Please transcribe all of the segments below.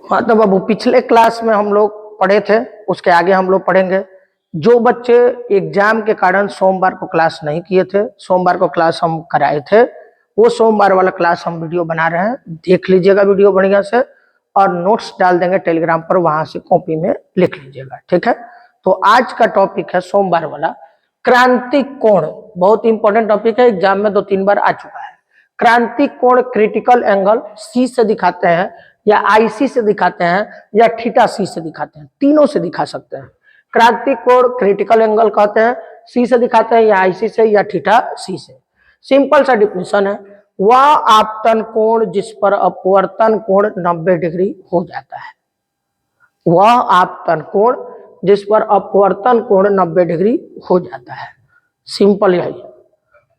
हाँ तो बाबू पिछले क्लास में हम लोग पढ़े थे, उसके आगे हम लोग पढ़ेंगे। जो बच्चे एग्जाम के कारण सोमवार को क्लास नहीं किए थे, सोमवार को क्लास हम कराए थे, वो सोमवार वाला क्लास हम वीडियो बना रहे हैं, देख लीजिएगा वीडियो बढ़िया से, और नोट्स डाल देंगे टेलीग्राम पर, वहां से कॉपी में लिख लीजिएगा, ठीक है। तो आज का टॉपिक है सोमवार वाला क्रांतिक कोण। बहुत इंपॉर्टेंट टॉपिक है, एग्जाम में 2-3 बार आ चुका है। क्रांतिक कोण क्रिटिकल एंगल सी से दिखाते हैं, या आईसी से दिखाते हैं, या थीटा सी से दिखाते हैं, तीनों से दिखा सकते हैं। क्रांतिक कोण क्रिटिकल एंगल कहते हैं, सी से दिखाते हैं, या आईसी से, या थीटा सी से। सिंपल सा डिफिनेशन है, वह आपतन कोण जिस पर अपवर्तन कोण 90 डिग्री हो जाता है। वह आपतन कोण जिस पर अपवर्तन कोण 90 डिग्री हो जाता है। सिंपल यही है,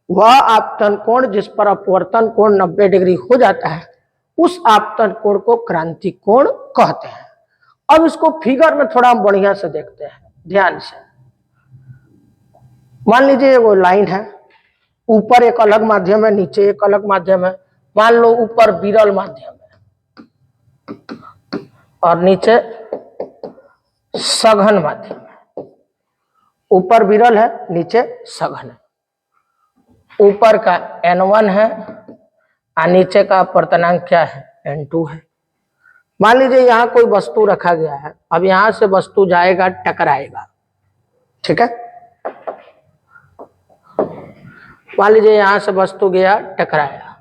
वह आपतन कोण जिस पर अपवर्तन कोण 90 डिग्री हो जाता है, उस आपतन कोण को क्रांतिक कोण कहते हैं। अब इसको फिगर में थोड़ा बढ़िया से देखते हैं, ध्यान से। मान लीजिए वो लाइन है, ऊपर एक अलग माध्यम है, नीचे एक अलग माध्यम है। मान लो ऊपर विरल माध्यम है और नीचे सघन माध्यम है। ऊपर विरल है, नीचे सघन है। ऊपर का N1 है और नीचे का अपवर्तनांक क्या है, N2 है। मान लीजिए यहां कोई वस्तु रखा गया है, अब यहां से वस्तु जाएगा, टकराएगा, ठीक है। मान लीजिए यहां से वस्तु गया, टकराया।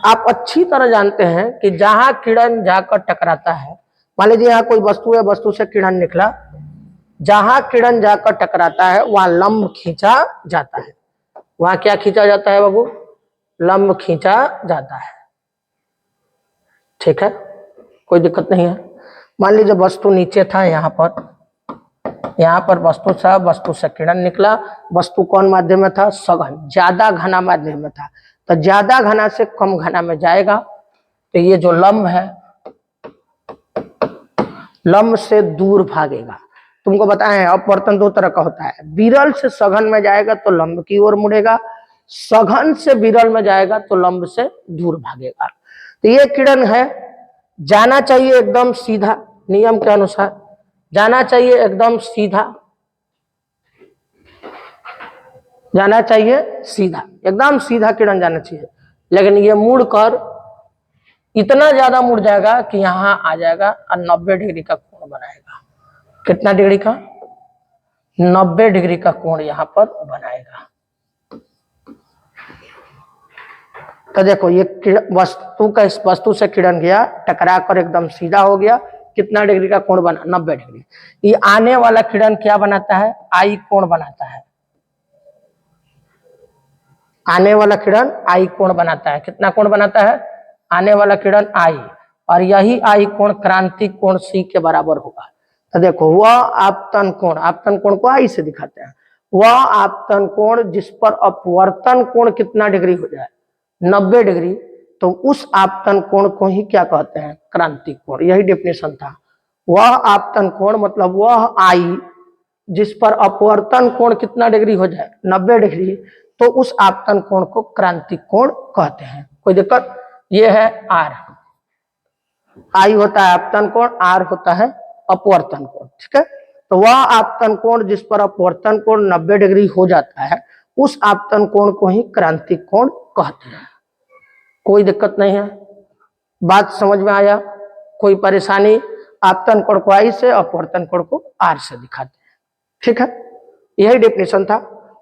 आप अच्छी तरह जानते हैं कि जहां किरण जाकर टकराता है, मान लीजिए यहां कोई वस्तु है, वस्तु से किरण निकला, जहां किरण जाकर टकराता है वहां लंब खींचा जाता है। वहां क्या खींचा जाता है बाबू, लंब खींचा जाता है, ठीक है, कोई दिक्कत नहीं है। मान लीजिए वस्तु नीचे था, यहाँ पर वस्तु था, वस्तु से किरण निकला, वस्तु कौन माध्यम में था, सघन, ज्यादा घना माध्यम में था, तो ज्यादा घना से कम घना में जाएगा, तो ये जो लंब है, लंब से दूर भागेगा। तुमको बताए हैं अपवर्तन 2 तरह का होता है, विरल से सघन में जाएगा तो लंब की ओर मुड़ेगा, सघन से विरल में जाएगा तो लंब से दूर भागेगा। तो ये किरण है, जाना चाहिए एकदम सीधा, नियम के अनुसार जाना चाहिए एकदम सीधा, जाना चाहिए सीधा, एकदम सीधा किरण जाना चाहिए। लेकिन ये मुड़कर इतना ज्यादा मुड़ जाएगा कि यहाँ आ जाएगा और 90 डिग्री का कोण बनाएगा। कितना डिग्री का, 90 डिग्री का कोण यहाँ पर बनाएगा। तो देखो ये वस्तु से किरण गया, टकरा कर एकदम सीधा हो गया, कितना डिग्री का कोण बना, 90 डिग्री। ये आने वाला किरण क्या बनाता है, आई कोण बनाता है। आने वाला किरण आई कोण बनाता है। कितना कोण बनाता है, आने वाला किरण आई, और यही आई कोण क्रांतिक कोण सी के बराबर होगा। तो देखो वह आपतन कोण को आई से दिखाते हैं, वह आपतन कोण जिस पर अपवर्तन कोण कितना डिग्री हो जाए, 90 डिग्री, तो उस आपतन कोण को ही क्या कहते हैं, क्रांतिक कोण। यही डेफिनेशन था। वह आपतन कोण मतलब वह आई जिस पर अपवर्तन कोण कितना डिग्री हो जाए, 90 डिग्री, तो उस आपतन कोण को क्रांतिक कोण कहते हैं। कोई दिक्कत, ये है आर, आई होता है आपतन कोण, आर होता है अपवर्तन कोण, ठीक है। तो वह आपतन कोण जिस पर अपवर्तन कोण 90 डिग्री हो जाता है, उस आपतन कोण को ही क्रांतिक कोण कहते हैं। कोई दिक्कत नहीं है, बात समझ में आया, कोई परेशानी। आपतन कोण को आई से, अपवर्तन कोण को आर से दिखाते हैं, ठीक है। यही डेफिनेशन था,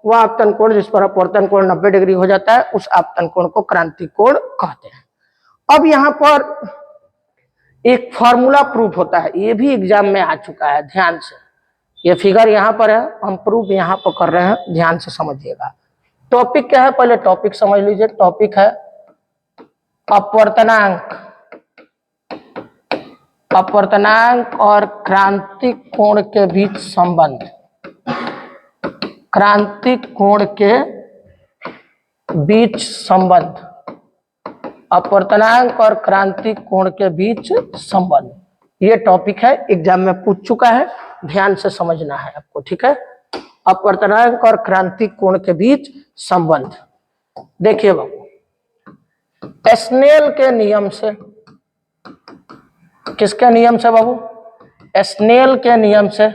वह आपतन कोण जिस पर अपवर्तन कोण 90 डिग्री हो जाता है, उस आपतन कोण को क्रांतिक कोण कहते हैं। अब यहाँ पर एक फॉर्मूला प्रूफ होता है, ये भी एग्जाम में आ चुका है, ध्यान से। ये फिगर यहाँ पर है, हम प्रूफ यहाँ पर कर रहे हैं, ध्यान से समझिएगा। टॉपिक क्या है, पहले टॉपिक समझ लीजिए। टॉपिक है अपवर्तनांक और क्रांतिक कोण के बीच संबंध। क्रांतिक कोण के बीच संबंध, अपवर्तनांक और क्रांतिक कोण के बीच संबंध, ये टॉपिक है, एग्जाम में पूछ चुका है, ध्यान से समझना है आपको, ठीक है। अपवर्तनांक और क्रांतिक कोण के बीच संबंध। देखिए बाबू, स्नेल के नियम से किसके नियम से बाबू? स्नेल के नियम से।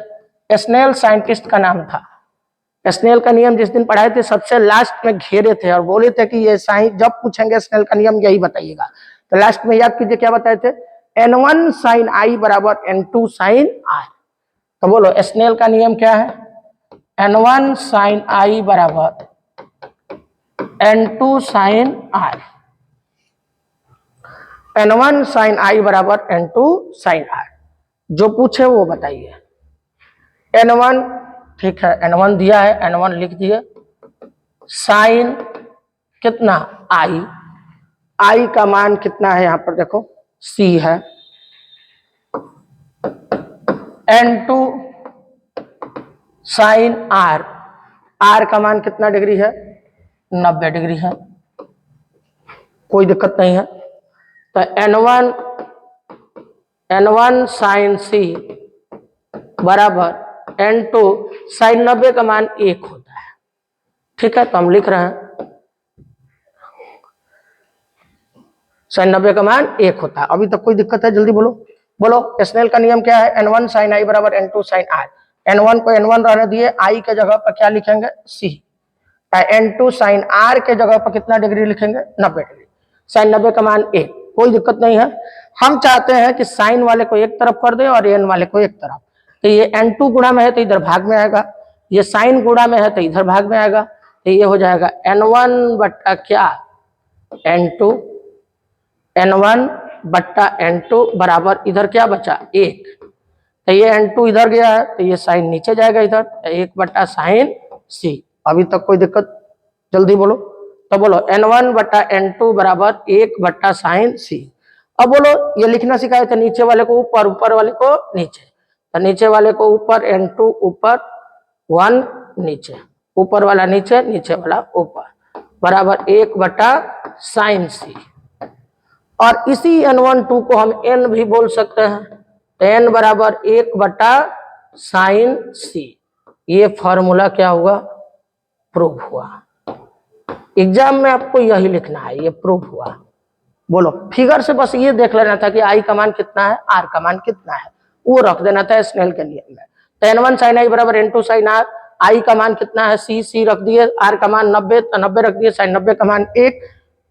स्नेल साइंटिस्ट का नाम था। स्नेल का नियम जिस दिन पढ़ाए थे सबसे लास्ट में घेरे थे और बोले थे कि ये साइन जब पूछेंगे स्नेल का नियम यही बताइएगा। तो लास्ट में याद कीजिए क्या बताए थे? n1 साइन आई बराबर n2 साइन आर। तो बोलो स्नेल का नियम क्या है? n1 साइन आई बराबर n2 sign are. n1 sign आई बराबर n2 साइन आर। जो पूछे वो बताइए। n1 ठीक है, n1 दिया है, n1 लिख दिए। साइन कितना? आई। आई का मान कितना है यहां पर देखो, c है। n2 sign are. आर का मान कितना डिग्री है? 90 डिग्री है। कोई दिक्कत नहीं है। तो n1 साइन c बराबर n2 साइन 90 का मान 1 होता है। ठीक है, तो हम लिख रहे हैं साइन 90 का मान 1 होता है। अभी तक कोई दिक्कत है? जल्दी बोलो। बोलो स्नेल का नियम क्या है? n1 साइन आई बराबर n2 साइन आर। n1 को n1 रहने दिए, आई के जगह पर क्या लिखेंगे? c। n2 साइन आर के जगह पर कितना डिग्री लिखेंगे? 90 डिग्री। साइन 90 का मान 1। कोई दिक्कत नहीं है। हम चाहते हैं कि साइन वाले को एक तरफ कर दे और n वाले को एक तरफ। तो ये n2 गुणा में है तो इधर भाग में आएगा, ये साइन गुणा में है तो इधर भाग में आएगा। तो ये हो जाएगा n1 बट्टा क्या? n2। n1 बट्टा n2 बराबर इधर क्या बचा? 1। तो ये n2 इधर गया है तो ये साइन नीचे जाएगा इधर, 1 बट्टा साइन c। अभी तक कोई दिक्कत? जल्दी बोलो। तो बोलो n1 बट्टा n2 बराबर 1 बट्टा साइन c। अब बोलो ये लिखना सिखाए थे, नीचे वाले को ऊपर, ऊपर वाले को नीचे। तो नीचे वाले को ऊपर, n2 ऊपर, 1 नीचे, ऊपर वाला नीचे, नीचे वाला ऊपर, बराबर 1 बट्टा साइन c। और इसी n1 को हम n भी बोल सकते हैं। तो n बराबर 1 बट्टा साइन c। ये फॉर्मूला क्या हुआ? प्रूफ हुआ। एग्जाम में आपको यही लिखना है, ये प्रूफ हुआ। बोलो फिगर से बस ये देख लेना था कि आई का मान कितना है, आर का मान कितना है, वो रख देना था स्नेल के नियम में। तो n1 साइन आई बराबर n2 साइन आर। आई का मान कितना है? c रख दिए। आर का मान 90, तो 90 रख दिए। साइन 90 का मान 1।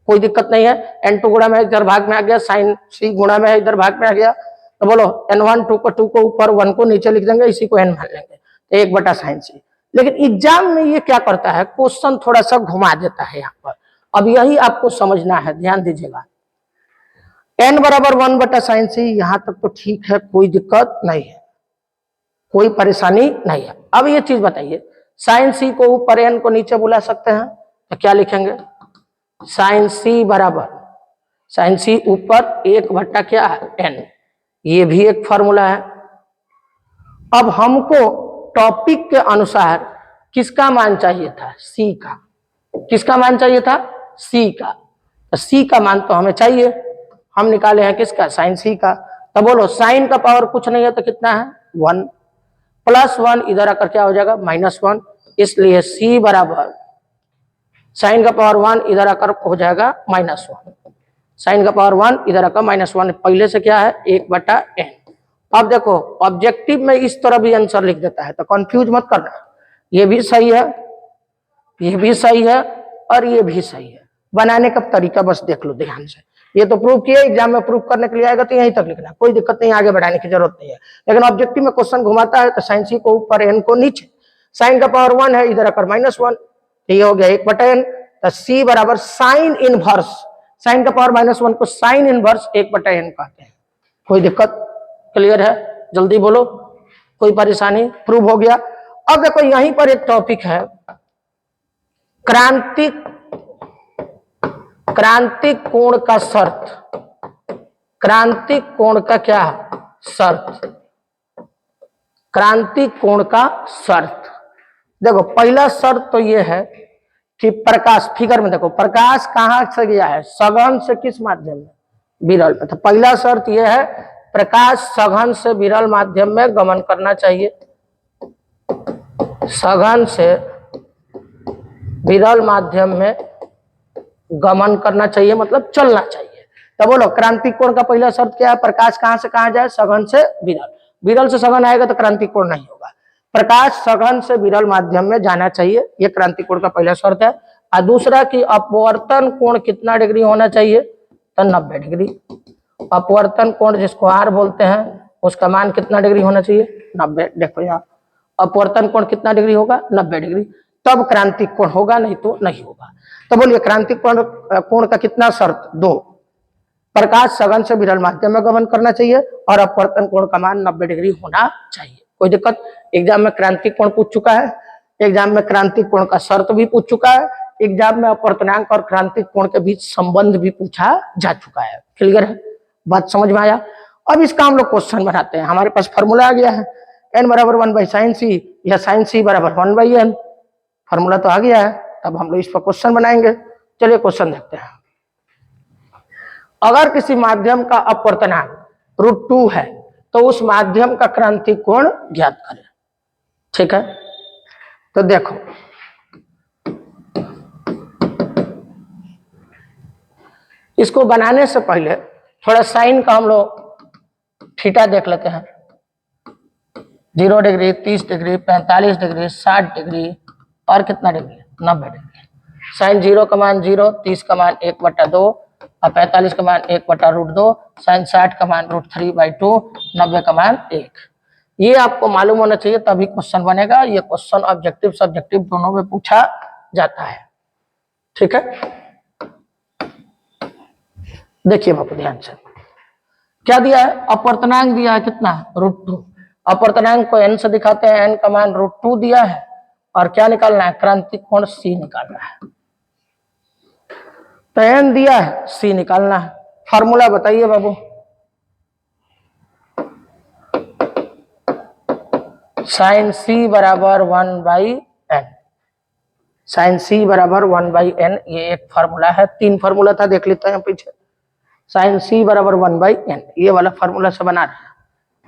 कोई दिक्कत नहीं है। n2 गुणा में इधर भाग में आ गया, साइन c गुणा में इधर भाग में आ गया। तो बोलो n1 2 को ऊपर, 1 को नीचे लिख देंगे, इसी को n मान लेंगे। तो 1 बटा साइन c। लेकिन एग्जाम में ये क्या करता है, क्वेश्चन थोड़ा सा घुमा देता है यहाँ पर। अब यही आपको समझना है, ध्यान दीजिएगा। n बराबर 1 बटा साइन c, यहां तक तो ठीक है, कोई दिक्कत नहीं है, कोई परेशानी नहीं है। अब ये चीज बताइए, साइन c को ऊपर, n को नीचे बुला सकते हैं, तो क्या लिखेंगे? साइन c बराबर, साइन c ऊपर 1 बट्टा क्या है? n। ये भी एक फॉर्मूला है। अब हमको टॉपिक के अनुसार किसका मान चाहिए था? c का। किसका मान चाहिए था? c का। तो c का मान तो हमें चाहिए, हम निकाले हैं किसका? साइन c का। तो बोलो साइन का पावर कुछ नहीं है तो कितना है? 1 प्लस 1 इधर आकर क्या हो जाएगा? -1। इसलिए c बराबर साइन का पावर 1 इधर आकर हो जाएगा -1। साइन का पावर 1 इधर आकर -1। पहले से क्या है? 1 बटा n। अब देखो ऑब्जेक्टिव में इस तरह भी आंसर लिख देता है, तो कंफ्यूज मत करना। ये भी सही है, ये भी सही है और ये भी सही है। बनाने का तरीका बस देख लो ध्यान से। ये तो प्रूफ किया, एग्जाम में प्रूफ करने के लिए आएगा तो यहीं तक लिखना, कोई दिक्कत नहीं, आगे बढ़ाने की जरूरत नहीं है। लेकिन ऑब्जेक्टिव में क्वेश्चन घुमाता है तो साइन c को ऊपर, n को नीचे। साइन का पावर 1 है, इधर आकर -1, तो ये हो गया 1 बटा n। तो c बराबर साइन इनवर्स, साइन का पावर -1 को साइन इनवर्स 1 बटा n कहते हैं। कोई दिक्कत? क्लियर है? जल्दी बोलो, कोई परेशानी? प्रूव हो गया। अब देखो यहीं पर एक टॉपिक है, क्रांतिक कोण का शर्त। क्रांतिक कोण का क्या शर्त? क्रांतिक कोण का शर्त। देखो पहला शर्त तो ये है कि प्रकाश, फिगर में देखो प्रकाश कहां से गया है? सघन से किस माध्यम में? विरल में। तो पहला शर्त यह है प्रकाश सघन से विरल माध्यम में गमन करना चाहिए। सघन से विरल माध्यम में गमन करना चाहिए, मतलब चलना चाहिए। तो बोलो क्रांतिक कोण का पहला शर्त क्या है? प्रकाश कहां से कहां जाए? सघन से विरल। विरल से सघन आएगा तो क्रांतिक कोण नहीं होगा। प्रकाश सघन से विरल माध्यम में जाना चाहिए, ये क्रांतिक कोण का पहला शर्त है। और दूसरा कि अपवर्तन कोण कितना डिग्री होना चाहिए? तो 90 डिग्री। अपवर्तन कोण जिसको आर बोलते हैं उसका मान कितना डिग्री होना चाहिए? 90। देखो यहाँ अपवर्तन कोण कितना डिग्री होगा? 90 डिग्री। तब क्रांतिक कोण होगा, नहीं तो नहीं होगा। तो बोलिए क्रांतिक कोण का कितना शर्त? 2। प्रकाश सघन से विरल माध्यम में गमन करना चाहिए और अपवर्तन कोण का मान 90 डिग्री होना चाहिए। कोई दिक्कत? एग्जाम में क्रांतिक कोण पूछ चुका है, एग्जाम में क्रांतिक कोण का शर्त भी पूछ चुका है, एग्जाम में अपवर्तनांक और क्रांतिक कोण के बीच संबंध भी पूछा जा चुका है। क्लियर है? बात समझ में आया? अब इसका हम लोग क्वेश्चन बनाते हैं। हमारे पास फॉर्मूला आ गया है, n बराबर 1/sin c या sin c बराबर 1/n। फॉर्मूला तो आ गया है, तब हम लोग इस पर क्वेश्चन बनाएंगे। चलिए क्वेश्चन देखते हैं। अगर किसी माध्यम का अपवर्तनांक √2 है तो उस माध्यम का क्रांतिक कोण ज्ञात करें। ठीक है, तो देखो इसको बनाने से पहले थोड़ा साइन का हम लोग थीटा देख लेते हैं। 0 डिग्री, 30 डिग्री, 45 डिग्री, 60 डिग्री और कितना डिग्री? 90 डिग्री। साइन 0 का मान 0, 30 का मान 1/2 और 45 का मान 1/√2, साइन 60 का मान √3/2, 90 का मान 1। ये आपको मालूम होना चाहिए तभी क्वेश्चन बनेगा। ये क्वेश्चन ऑब्जेक्टिव सब्जेक्टिव दोनों में पूछा जाता है। ठीक है, देखिए बाबू ध्यान से, क्या दिया है? अपवर्तनांक दिया है कितना? √2। अपवर्तनांक को n से दिखाते हैं, n का मान √2 दिया है और क्या निकालना है? क्रांतिक कोण c निकालना है। तो n दिया है, c निकालना है। फॉर्मूला बताइए बाबू। साइन c बराबर 1/n। साइन c बराबर 1/n, ये एक फार्मूला है। 3 फार्मूला था, देख लेते हैं पीछे। साइन c बराबर 1/n, ये वाला फार्मूला से बना रहे हैं।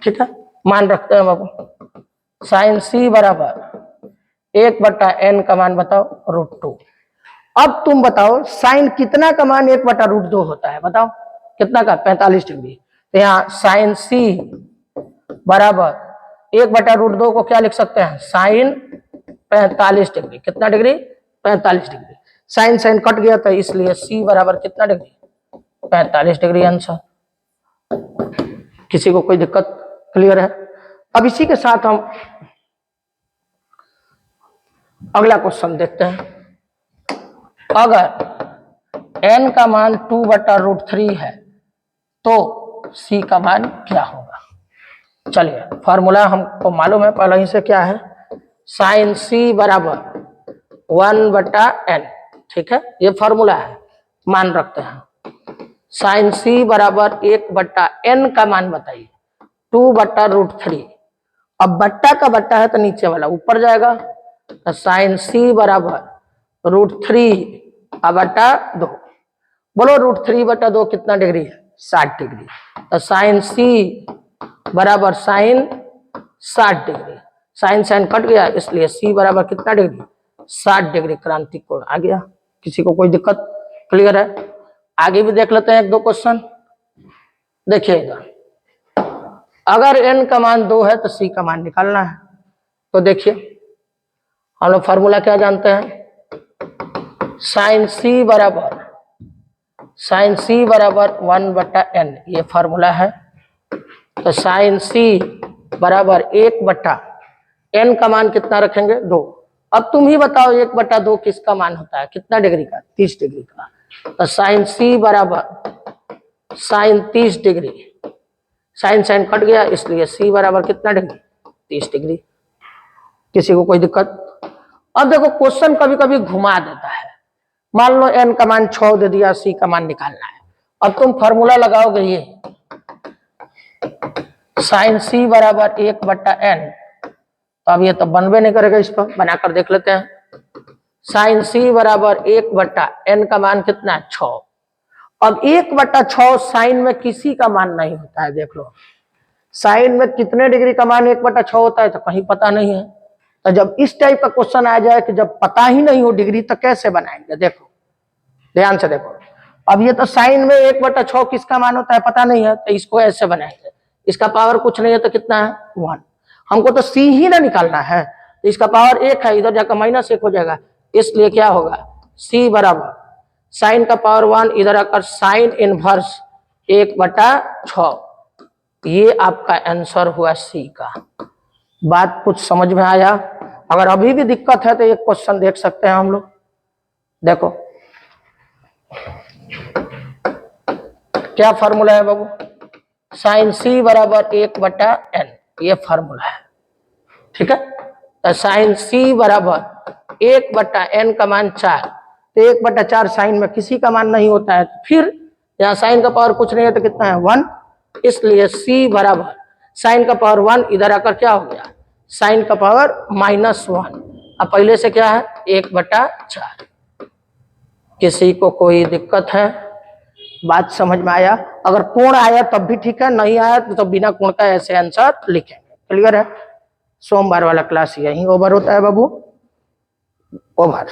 ठीक है, मान रखते हैं बाबू। साइन c बराबर 1/n का मान बताओ √2। अब तुम बताओ साइन कितना का मान 1/√2 होता है? बताओ कितना का? 45 डिग्री। तो यहाँ साइन c बराबर 1/√2 को क्या लिख सकते हैं? Sine 45 degree. कितना degree? 45 degree. Sine sine cut गया था, इसलिए c बराबर कितना डिग्री? 45 degree answer. किसी को कोई दिक्कत? क्लियर है? अब इसी के साथ हम अगला क्वेश्चन देखते हैं। अगर n का मान 2/√3 है तो c का मान क्या होगा? चलिए फॉर्मूला हमको मालूम है पहले ही से, क्या है? साइन c बराबर 1/n। ठीक है, ये फॉर्मूला है, मान रखते हैं। साइन c बराबर 1/n का मान बताइए। 2/√3। अब बट्टा का बट्टा है तो नीचे वाला ऊपर जाएगा, तो साइन c बराबर √3/2। बोलो √3/2 कितना डिग्री है? 60 डिग्री। तो साइन c बराबर sine 60 degree. Sine sine cut गया, इसलिए c बराबर कितना डिग्री? 60 डिग्री क्रांतिक कोण आ गया। किसी को कोई दिक्कत? क्लियर है? आगे भी देख लेते हैं 1-2 क्वेश्चन। देखिएगा, अगर n का मान 2 है तो c का मान निकालना है। तो देखिए हम लोग फॉर्मूला क्या जानते हैं? साइन c बराबर 1/n, ये फॉर्मूला है। तो साइन c बराबर 1/n का मान कितना रखेंगे? 2। अब तुम ही बताओ 1/2 किसका मान होता है? कितना डिग्री का? 30 डिग्री का। तो साइन c बराबर sine 30 degree. Sine sine cut गया, इसलिए c बराबर कितना डिग्री? 30 डिग्री। किसी को कोई दिक्कत? अब देखो क्वेश्चन कभी कभी घुमा देता है। मान लो n का मान 6 दे दिया, c का मान निकालना है। अब तुम फॉर्मूला लगाओगे ये साइन c बराबर 1/n, तो अब ये तो बनबे नहीं करेगा। इस पर बनाकर देख लेते हैं। साइन c बराबर 1/n का मान कितना है? 6। अब 1/6 साइन में किसी का मान नहीं होता है। देख लो साइन में कितने डिग्री का मान 1/6 होता है, तो कहीं पता नहीं है। तो जब इस टाइप का क्वेश्चन आ जाए कि जब पता ही नहीं हो डिग्री, तो कैसे बनाएंगे? देखो ध्यान से देखो। अब ये तो साइन में 1/6 किसका मान होता है पता नहीं है, तो इसको ऐसे बनाएंगे, इसका पावर कुछ नहीं है तो कितना है 1। हमको तो सी ही ना निकालना है, तो इसका पावर 1 है, इधर जाकर -1 हो जाएगा, इसलिए क्या होगा सी बराबर साइन का पावर 1, इधर आकर साइन इनवर्स 1/6। ये आपका आंसर हुआ सी का। बात कुछ समझ में आया? अगर अभी भी दिक्कत है तो एक क्वेश्चन देख सकते हैं हम लोग। देखो क्या फॉर्मूला है बाबू, साइन सी बराबर 1/n, ये फॉर्मूला है, ठीक है। तो साइन सी बराबर 1/n का मान 4, तो 1/4 साइन में किसी का मान नहीं होता है, फिर यहाँ साइन का पावर कुछ नहीं है तो कितना है 1, इसलिए सी बराबर साइन का पावर 1, इधर आकर क्या हो गया साइन का पावर -1। अब पहले से क्या है 1/4। किसी को कोई दिक्कत है? बात समझ में आया? अगर कोण आया तब भी ठीक है, नहीं आया तो बिना कोण का ऐसे आंसर लिखेंगे। क्लियर है? सोमवार वाला क्लास यहीं ओवर होता है बाबू, ओवर।